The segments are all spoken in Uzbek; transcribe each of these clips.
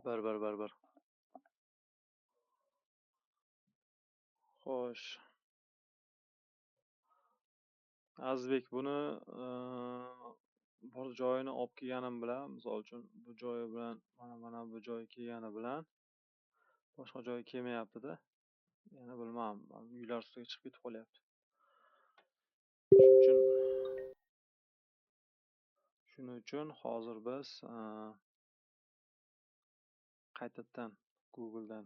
Bir. Xo'sh, Azizbek, buni bir joyini olib kelganim bilan, misol uchun bu joyi bilan mana bu joy kelgani bilan boshqa joyga kelmayapti-da. Yana bilmadim, uylar ustiga chiqib ketib qolyapti. Shuning uchun hozir biz qaytadan Google'dan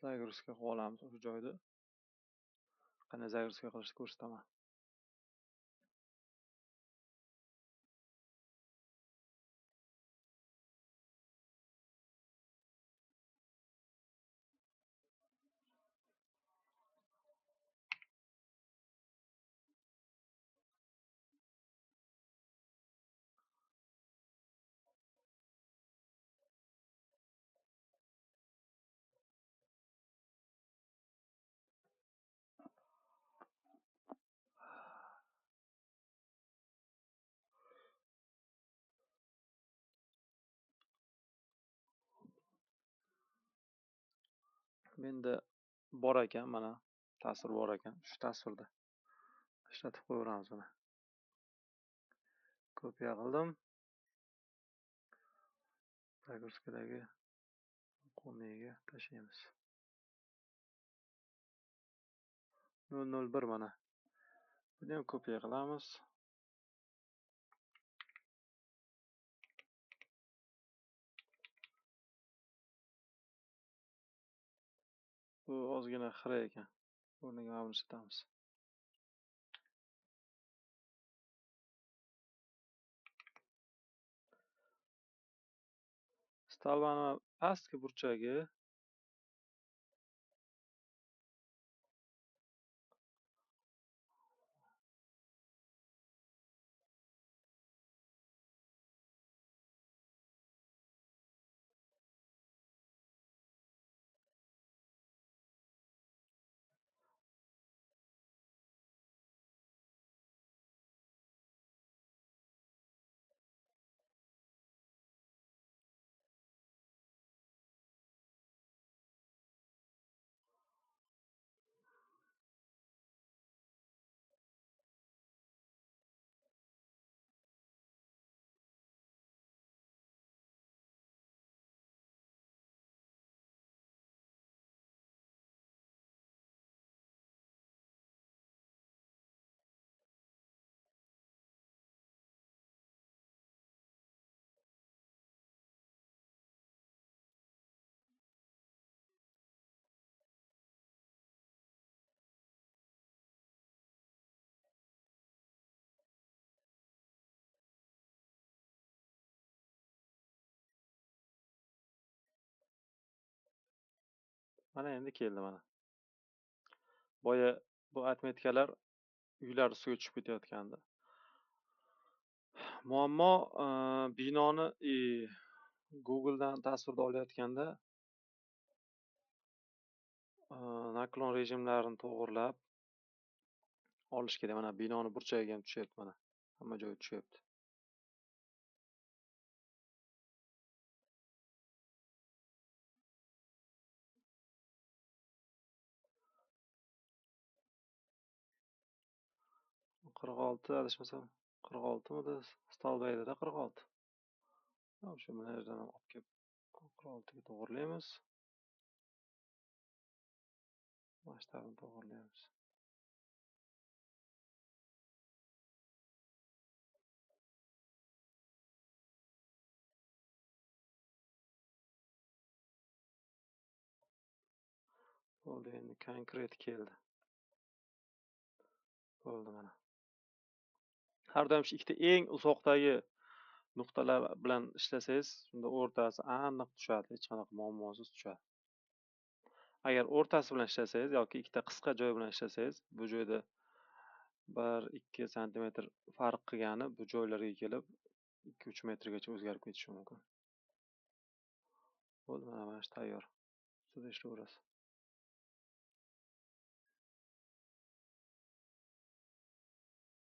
загрузка qilib olamiz o'sha joyni. Qanday загрузка qilishni ko'rsataman. Menda bor ekan, mana tasvir bor ekan. Shu tasvirda ishlatib qo'yaveramiz buni. Kopiya qildim. Загрузкадagi qo'miga tashlaymiz. 001 mana. Buni ham kopiya qilamiz. Bu ozgina xira ekan. O'rniga mana buni ishlatamiz. Stalvani pastki burchagi mana endi keldi mana. Boya bu atmetkalar uylar ustiga tushib ketayotgandi. Muammo binoni Google'dan tasvirda olayotganda naklon rejimlarini to'g'irlab olish kerak. Mana binoni burchagiga ham tushyapti mana. Hamma joyi tushyapti. Qirq olti adashmasam 46midi? Stolbaydada 46. Shu mana yerdan olib kelib 46ga to'g'irlaymiz. Masshtabini to'g'irlaymiz. Bo'ldi, endi konkret keldi. Bo'ldi mana. Har doim shu ikkita eng uzoqdagi nuqtalar bilan ishlasangiz, shunda o'rtasi aniq tushadi, hech qanaqa muammosiz tushadi. Agar o'rtasi bilan ishlasangiz yoki ikkita qisqa joy bilan ishlasangiz, bu joyda 1-2 santimetr farq qilgani bu joylarga kelib 2-3 metrgacha o'zgarib ketishi mumkin. Bo'ldi, mana shu tayyor. Ustida ishlayverasiz.